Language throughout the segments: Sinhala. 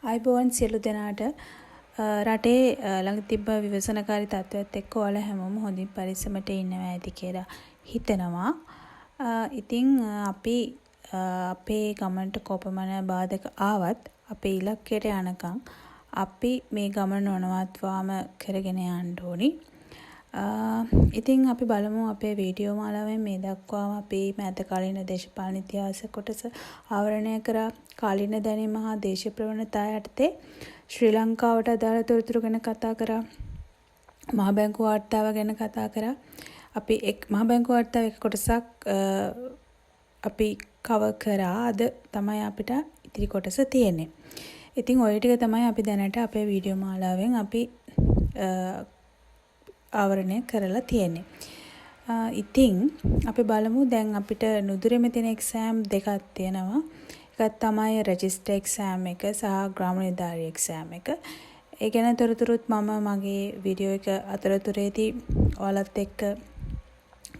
ආයිබෝවන් සියලු දෙනාට රටේ ළඟ තිබ්බ විවසනකාරී තත්ත්වයක් එක්ක ඔයාලා හැමෝම හොඳින් පරිස්සමට ඉන්නවා ඇති කියලා හිතනවා. ඉතින් අපි අපේ ගමනට කොපමණ බාධක ආවත් අපේ ඉලක්කයට යනකම් අපි මේ ගමන නොනවත්වාම කරගෙන යන්න ඕනි. ඉතින් අපි බලමු අපේ වීඩියෝ මාලාවෙන් මේ දක්වාම අපි මෑතකාලීන දේශපාලන ඉතිහාස කොටස ආවරණය කරා. කාලීන දැනීම හා දේශීය ප්‍රවණතා යටතේ ශ්‍රී ලංකාවට අදාළ තොරතුරු ගැන කතා කරා. මහා බැංකුව වාර්තාව ගැන කතා කරා. අපි මහා බැංකුව වාර්තාව එක කොටසක් අපි කවර් කරා. අද තමයි අපිට ඉතිරි කොටස තියෙන්නේ. ඉතින් ඔය ටික තමයි අපි දැනට අපේ වීඩියෝ මාලාවෙන් අපි ආවරණය කරලා තියෙන්නේ. ඉතින් අපි බලමු දැන් අපිට නුදුරෙම තියෙන එක්සෑම් දෙකක් තියෙනවා. එකක් තමයි රෙජිස්ටර් එක්සෑම් එක සහ ග්‍රාම නිලධාරී එක්සෑම් එක. ඒ ගැන තොරතුරුත් මම මගේ වීඩියෝ එක අතරතුරේදී ඔයාලත් එක්ක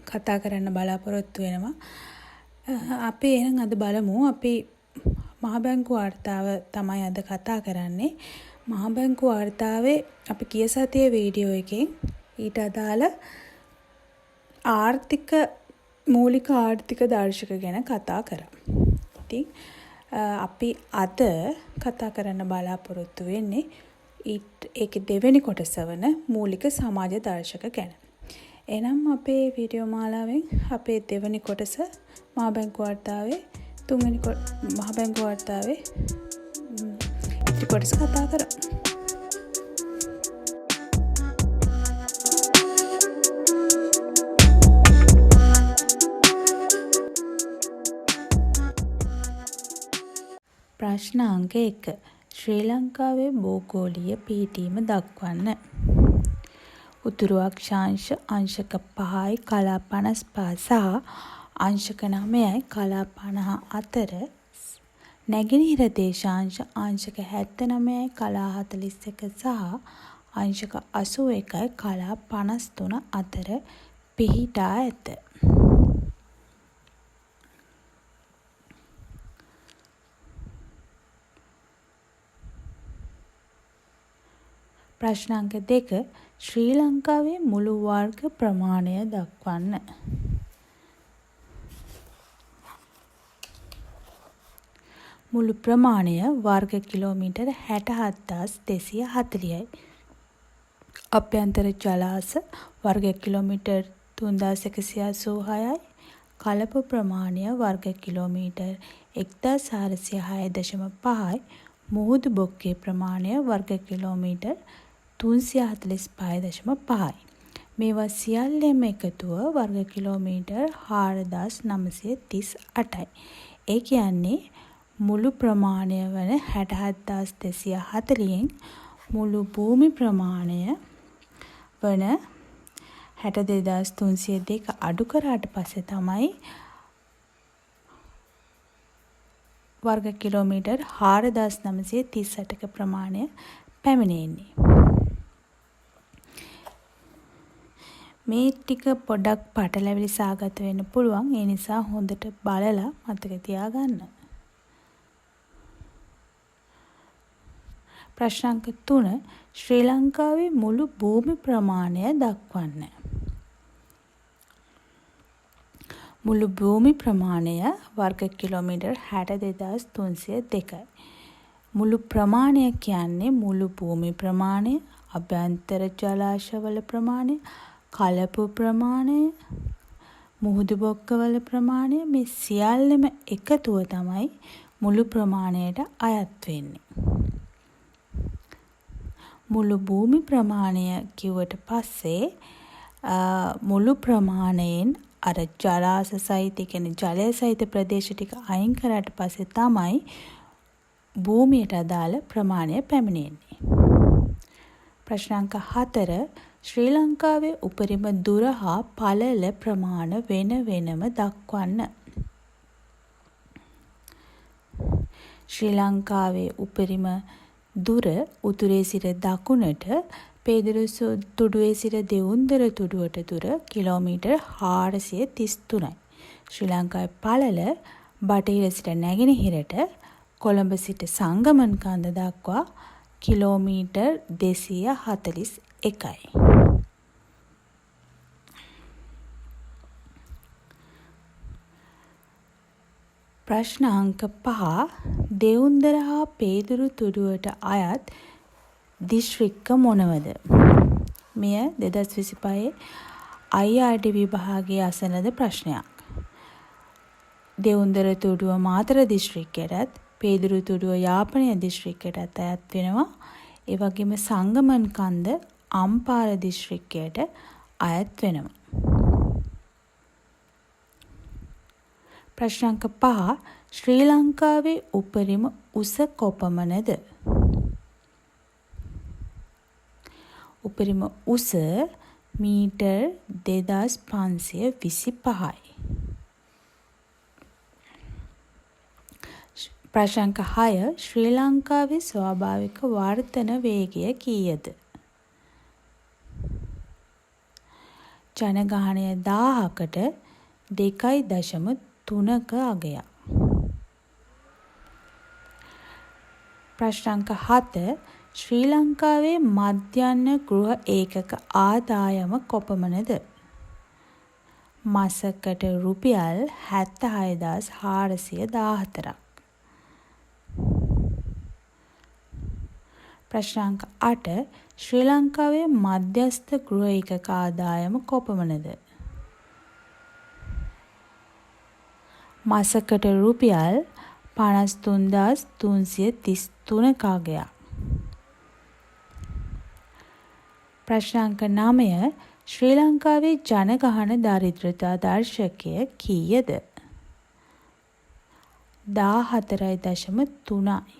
කතා කරන්න බලාපොරොත්තු වෙනවා. අපි එහෙනම් අද බලමු අපි මහා බැංකුව වාර්තාව තමයි අද කතා කරන්නේ. මහා බැංකුව වාර්තාවේ අපි ගිය සතියේ වීඩියෝ එකෙන් ඊට අදාළ මූලික ආර්ථික දර්ශක ගැන කතා කරා. ඉතින් අපි අද කතා කරන්න බලාපොරොත්තු වෙන්නේ ඒකේ දෙවෙනි කොටස වන මූලික සමාජ දර්ශක ගැන. එහෙනම් අපේ වීඩියෝ මාලාවෙන් අපේ දෙවෙනි කොටස මහා බැංකුව වාර්තාවේ මහා බැංකුව වාර්තාවේ ඉතිරි කොටස කතා කරමු. ප්‍රශ්න අංක 1. ශ්‍රී ලංකාවේ භූගෝලීය පිහිටීම දක්වන්න. උතුරු අක්ෂාංශ අංශක 5යි කලා 55 සහ අංශක 9යි කලා 50 අතර නැගෙනහිර දේශාංශ අංශක 79යි කලා 41 සහ අංශක 81යි කලා 53 අතර පිහිටා ඇත. ප්‍රශ්න අංක 2. ශ්‍රී ලංකාවේ මුළු වර්ග ප්‍රමාණය දක්වන්න. මුළු ප්‍රමාණය වර්ග කිලෝමීටර් 67240යි. අභ්‍යන්තර ජලාශ වර්ග කිලෝමීටර් 3186යි. කලප ප්‍රමාණය වර්ග කිලෝමීටර් 1406.5යි. මුහුදු බොක්කේ ප්‍රමාණය වර්ග කිලෝමීටර් 345.5යි. මේවා සියල්ලම එකතුව වර්ග කිලෝමීටර් 4938යි. ඒ කියන්නේ මුළු ප්‍රමාණය වන 67240න් මුළු භූමි ප්‍රමාණය වන 62302 අඩු කරාට පස්සේ තමයි වර්ග කිලෝමීටර් 4938ක ප්‍රමාණය පැමිණෙන්නේ. මේ ටික පොඩක් පටලැවිලි සාගත වෙන්න පුළුවන්. ඒ නිසා හොඳට බලලා මතක තියාගන්න. ප්‍රශ්න අංක 3. ශ්‍රී ලංකාවේ මුළු භූමි ප්‍රමාණය දක්වන්න. මුළු භූමි ප්‍රමාණය වර්ග කිලෝමීටර් 62302යි. මුළු ප්‍රමාණය කියන්නේ මුළු භූමි ප්‍රමාණය, අභ්‍යන්තර ජලාශවල ප්‍රමාණය, කලපු ප්‍රමාණය, මුහුදු බොක්කවල ප්‍රමාණය, මේ සියල්ලම එකතුව තමයි මුළු ප්‍රමාණයට අයත් වෙන්නේ. මුළු භූමි ප්‍රමාණය කිව්වට පස්සේ මුළු ප්‍රමාණයෙන් අර ජලාශ සහිත කියන්නේ ජලය සහිත ප්‍රදේශ ටික අයින් කරාට පස්සේ තමයි භූමියට අදාළ ප්‍රමාණය පැමිණෙන්නේ. ප්‍රශ්න අංක 4. ශ්‍රී ලංකාවේ උපරිම දුර හා පළල ප්‍රමාණ වෙන වෙනම දක්වන්න. ශ්‍රී ලංකාවේ උපරිම දුර උතුරේ සිට දකුණට පේදුරුසු තුඩුවේ සිට දෙවුන්දර තුඩුවට දුර කිලෝමීටර් 433යි. ශ්‍රී ලංකාවේ පළල බටහිර සිට නැගෙනහිරට කොළඹ සිට සංගමන් කන්ද දක්වා කිලෝමීටර් 241යි. ප්‍රශ්න අංක 5 දෙවුන්දර හා පේදුරු තුඩුවට අයත් දිස්ත්‍රික්ක මොනවද? මෙය 2025 IRD විභාගයේ අසන ලද ප්‍රශ්නයක්. දෙවුන්දර තුඩුව මාතර දිස්ත්‍රික්කයටත් පේදුරු තුඩුව යාපනය දිස්ත්‍රික්කයටත් අයත් වෙනවා. ඒ වගේම සංගමන් කන්ද අම්පාර දිස්ත්‍රික්කයට අයත් වෙනවා. ප්‍රශ්න අංක 5 ශ්‍රී ලංකාවේ උපරිම උස කොපමණද? උපරිම උස මීටර් 2525යි. ප්‍රශ්න අංක 6 ශ්‍රී ලංකාවේ ස්වාභාවික වර්ධන වේගය කීයද? ජනගහනය 1000කට 2.3ක අගයක්. ප්‍රශ්න අංක 7 ශ්‍රී ලංකාවේ මධ්‍යන්න ගෘහ ඒකක ආදායම කොපමණද? මාසකට රුපියල් 76414ක්. ප්‍රශ්න අංක 8 ශ්‍රී ලංකාවේ මධ්‍යස්ථ ගෘහ ඒකක ආදායම කොපමණද? මාසකට රුපියල් 53333ක අගයක්. ප්‍රශ්න අංක 9 ශ්‍රී ලංකාවේ ජනගහන දරිද්‍රතා දර්ශකය කීයද? 14.3යි.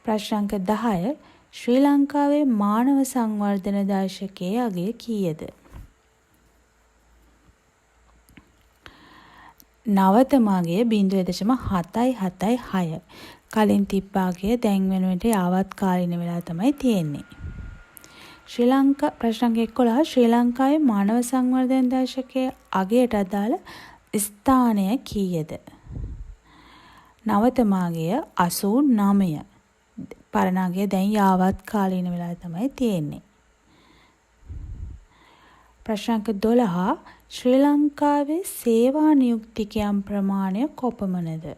ප්‍රශ්න අංක 10 ශ්‍රී ලංකාවේ මානව සංවර්ධන දර්ශකයේ අගය කීයද? නවතමගේ 0.776. කලින් තිබ්බාගේ දැන් වෙනුවට යාවත් කාලින වෙලා තමයි තියෙන්නේ. ප්‍රශ්න අංක 11 ශ්‍රී ලංකාවේ මානව සංවර්ධන දර්ශකයේ අගයට අදාළ ස්ථානය කීයද? නවතමගේ 89. පරණගේ දැන් යාවත් කාලින වෙලා තමයි තියෙන්නේ. ප්‍රශ්න අංක 12 ශ්‍රී ලංකාවේ සේවා නියුක්තිකයන් ප්‍රමාණය කොපමණද?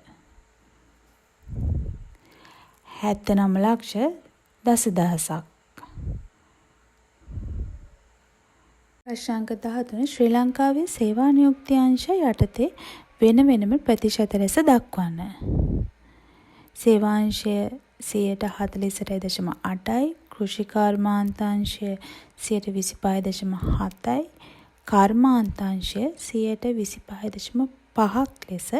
79,10,000ක්. ප්‍රශ්න අංක 13 ශ්‍රී ලංකාවේ සේවා නියුක්ති අංශ යටතේ වෙන වෙනම ප්‍රතිශත ලෙස දක්වන්න. සේවාංශය 48.8යි, කෘෂි කර්මාන්තාංශය 25.7යි, කර්මාන්තාංශය 25.5ක් ලෙස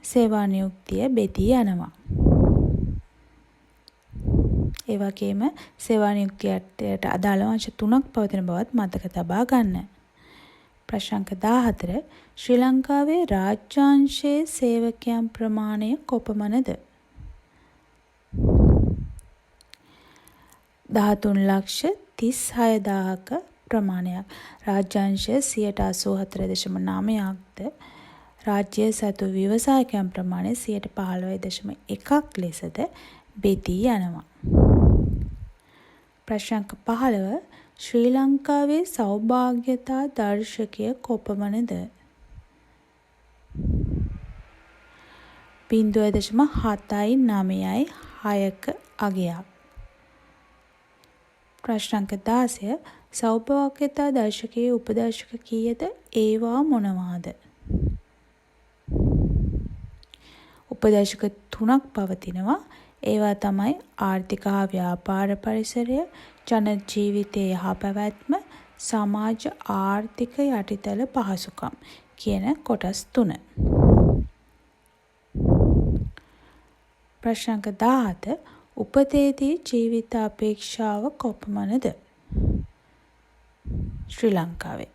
සේවා නියුක්තිය බෙදී යනවා. ඒ වගේම සේවා නියුක්තියට අදාළ අංශ 3ක් පවතින බවත් මතක තබා ගන්න. ප්‍රශ්න අංක 14 ශ්‍රී ලංකාවේ රාජ්‍යාංශයේ සේවකයන් ප්‍රමාණය කොපමණද? 13,36,000ක ප්‍රමාණයක්. රාජ්‍යාංශය 84.9%ක්ද රාජ්‍ය සතු ව්‍යවසායකයන් ප්‍රමාණය 15.1ක් ලෙසද බෙදී යනවා. ප්‍රශ්න අංක 15 ශ්‍රී ලංකාවේ සෞභාග්‍යතා දර්ශකය කොපමණද? 0.796ක අගයක්. ප්‍රශ්න අංක 16 සෞභාග්‍යතා දර්ශකයේ උපදර්ශක කීයද? ඒවා මොනවාද? උපදර්ශක 3ක් පවතිනවා. ඒවා තමයි ආර්ථික හා ව්‍යාපාර පරිසරය, ජන ජීවිතයේ යහපැවැත්ම, සමාජ ආර්ථික යටිතල පහසුකම් කියන කොටස් 3. ප්‍රශ්න අංක 17 උපතේදී ජීවිත අපේක්ෂාව කොපමණද? ශ්‍රී ලංකාවේ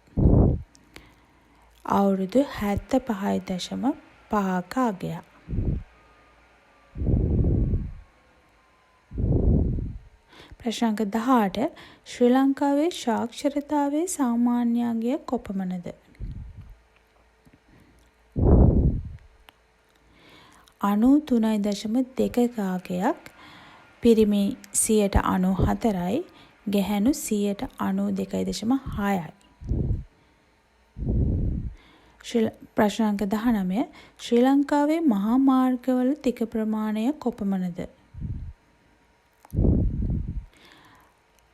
අවුරුදු 75.5ක අගයක්. ප්‍රශ්න අංක 18 ශ්‍රී ලංකාවේ සාක්ෂරතාවයේ සාමාන්‍ය අගය කොපමණද? 93.2 භාගයක්, පිරිමි 94%යි, ගැහැණු 92.6%යි. ප්‍රශ්න අංක 19. ශ්‍රී ලංකාවේ මහා මාර්ගවල තික ප්‍රමාණය කොපමණද?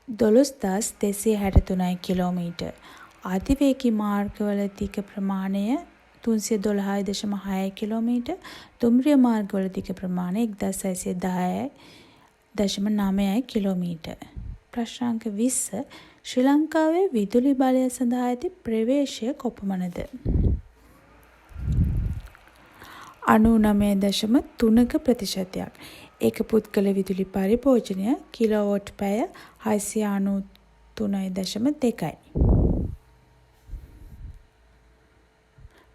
12,263 කිලෝමීටර්. අධිවේගී මාර්ගවල තික ප්‍රමාණය 312.6 කිලෝමීටර්. දුම්රිය මාර්ගවල තික ප්‍රමාණය 1610.9 කිලෝමීටර්. ප්‍රශ්න අංක 20. ශ්‍රී ලංකාවේ විදුලි බලය සඳහා ඇති ප්‍රවේශය කොපමණද? 99.3%. ඒක පුද්ගල විදුලි පරිභෝජනය කිලෝවොට් පැය 693.2යි.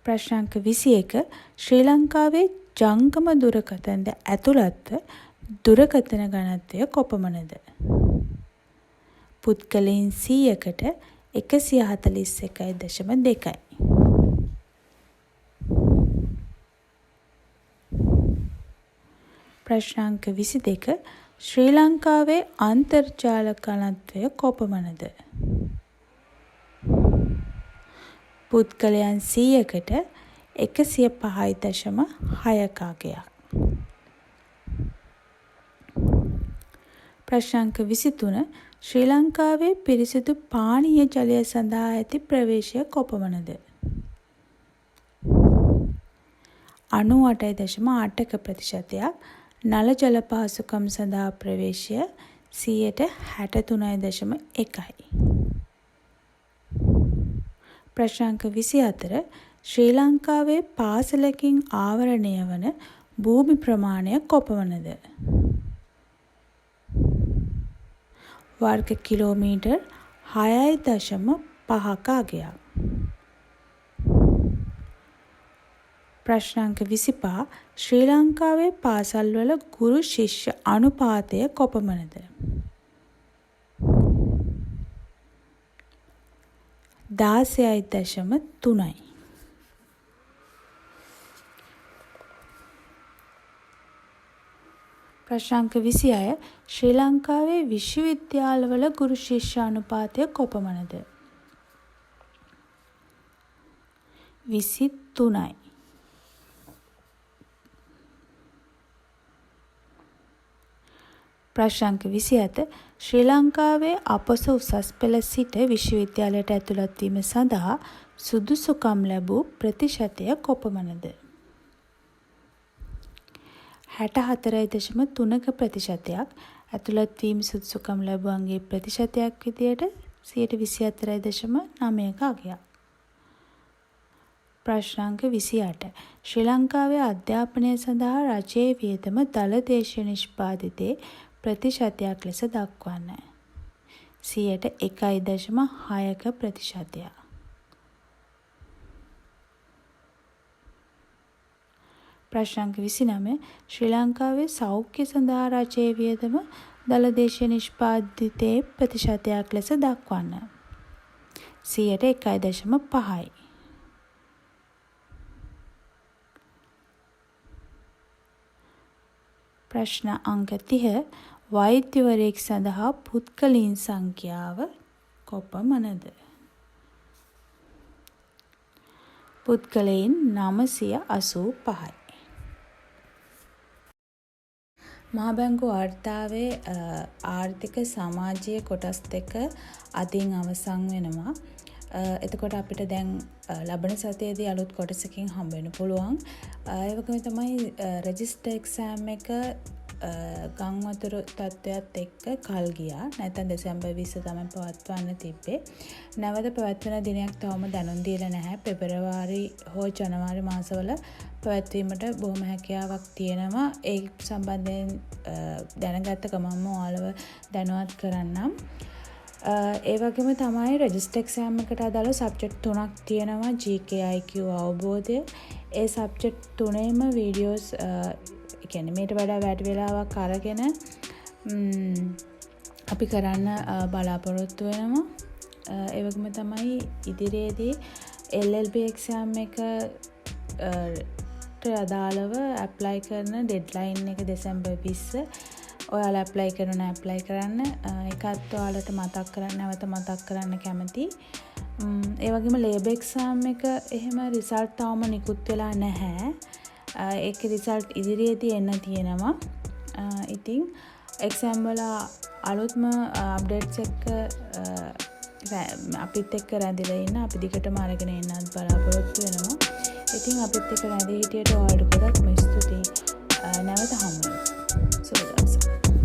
ප්‍රශ්න අංක 21. ශ්‍රී ලංකාවේ ජංගම දුරකථනද ඇතුළත්ව දුරකථන ඝනත්වය කොපමණද? පුද්ගලයන් 100කට 141.2යි. ප්‍රශ්න අංක 22. ශ්‍රී ලංකාවේ අන්තර්ජාල ඝනත්වය කොපමණද? පුද්ගලයන් 100කට 105.6ක්. ප්‍රශ්න අංක 23. ශ්‍රී ලංකාවේ පිරිසිදු පානීය ජලය සඳහා ඇති ප්‍රවේශය කොපමණද? 98.8%. නල ජල පහසුකම් සඳහා ප්‍රවේශය 63.1යි. ප්‍රශ්න අංක 24. ශ්‍රී ලංකාවේ පාසලකින් ආවරණය වන භූමි ප්‍රමාණය කොපමණද? වර්ග කිලෝමීටර් 6.5ක්. ප්‍රශ්න අංක 25. ශ්‍රී ලංකාවේ පාසල්වල ගුරු ශිෂ්‍ය අනුපාතය කොපමණද? 16.3යි. ප්‍රශ්න අංක 26. ශ්‍රී ලංකාවේ විශ්වවිද්‍යාලවල ගුරු ශිෂ්‍ය අනුපාතය කොපමණද? 23යි. ප්‍රශ්න අංක 27. ශ්‍රී ලංකාවේ අපොස උසස් පෙළ සිට විශ්වවිද්‍යාලයට ඇතුළත් වීම සඳහා සුදුසුකම් ලැබූ ප්‍රතිශතය කොපමණද? 64.3%. ඇතුළත් වීම සුදුසුකම් ලැබුවන්ගේ ප්‍රතිශතයක් විදියට 24.9%. ප්‍රශ්න අංක 28. ශ්‍රී ලංකාවේ අධ්‍යාපනය සඳහා රජයේ වියදම දළ දේශීය නිෂ්පාදිතයේ ප්‍රතිශතයක් ලෙස දක්වන්න. 101.6%. ප්‍රශ්න අංක 29. ශ්‍රී ලංකාවේ සෞඛ්‍ය සඳහා රජයේ වියදම දළ දේශීය නිෂ්පාදිතයේ ප්‍රතිශතයක් ලෙස දක්වන්න. 101.5%. ප්‍රශ්න අංක 30. වෛද්‍යවරයෙක් සඳහා පුද්ගලයන් සංඛ්‍යාව කොපමණද? පුද්ගලයන් 985යි. මහා බැංකු වාර්තාවේ ආර්ථික සමාජීය කොටස් දෙක අදින් අවසන් වෙනවා. එතකොට අපිට දැන් ලබන සතියේදී අලුත් කොටසකින් හම්බ වෙන්න පුළුවන්. ඒ වගේම තමයි රෙජිස්ටර් එක්සෑම් එක ගංවතුර තත්ත්වයක් එක්ක කල් ගියා. නැත්නම් දෙසැම්බර් 20 තමයි පවත්වන්න තිබ්බේ. නැවත පැවැත්වෙන දිනයක් තවම දැනුම් දීලා නැහැ. පෙබරවාරි හෝ ජනවාරි මාසවල පැවැත්වීමට බොහොම හැකියාවක් තියෙනවා. ඒ සම්බන්ධයෙන් දැනගත්ත ගමන්ම ඔයාලව දැනුවත් කරන්නම්. ඒ වගේම තමයි රෙජිස්ටර් එක්සෑම් එකට අදාළ සබ්ජෙක්ට් 3ක් තියෙනවා. GK IQ අවබෝධය. ඒ සබ්ජෙක්ට් 3ේම වීඩියෝස් කියන්නේ මේට වඩා වැඩි වෙලාවක් අරගෙන අපි කරන්න බලාපොරොත්තු වෙනවා. ඒ වගේම තමයි ඉදිරියේදී LLB එක්සෑම් එක ප්‍රොජෙක්ට් අදාළව ඇප්ලයි කරන ඩෙඩ්ලයින් එක දෙසැම්බර් 20. ඔයාලා ඇප්ලයි කරනවා ඇප්ලයි කරන්න. ඒකත් ඔයාලට නැවත මතක් කරන්න කැමතියි. ඒ වගේම ලේබර් එක්සාම් එක එහෙම රිසල්ට් තාම නිකුත් වෙලා නැහැ. ඒකේ රිසල්ට් ඉදිරියේදී එන්න තියෙනවා. ඉතින් එක්සෑම් වල අලුත්ම අප්ඩේට්ස් එක්ක අපිත් එක්ක රැඳිලා ඉන්න අපි දිගටම අරගෙන එන්නත් බලාපොරොත්තු වෙනවා. ඉතින් අපිත් එක්ක රැඳී හිටියට ඔයාලට ගොඩක් ස්තුතියි. නැවත හමු වෙමු. සුබ දවසක්.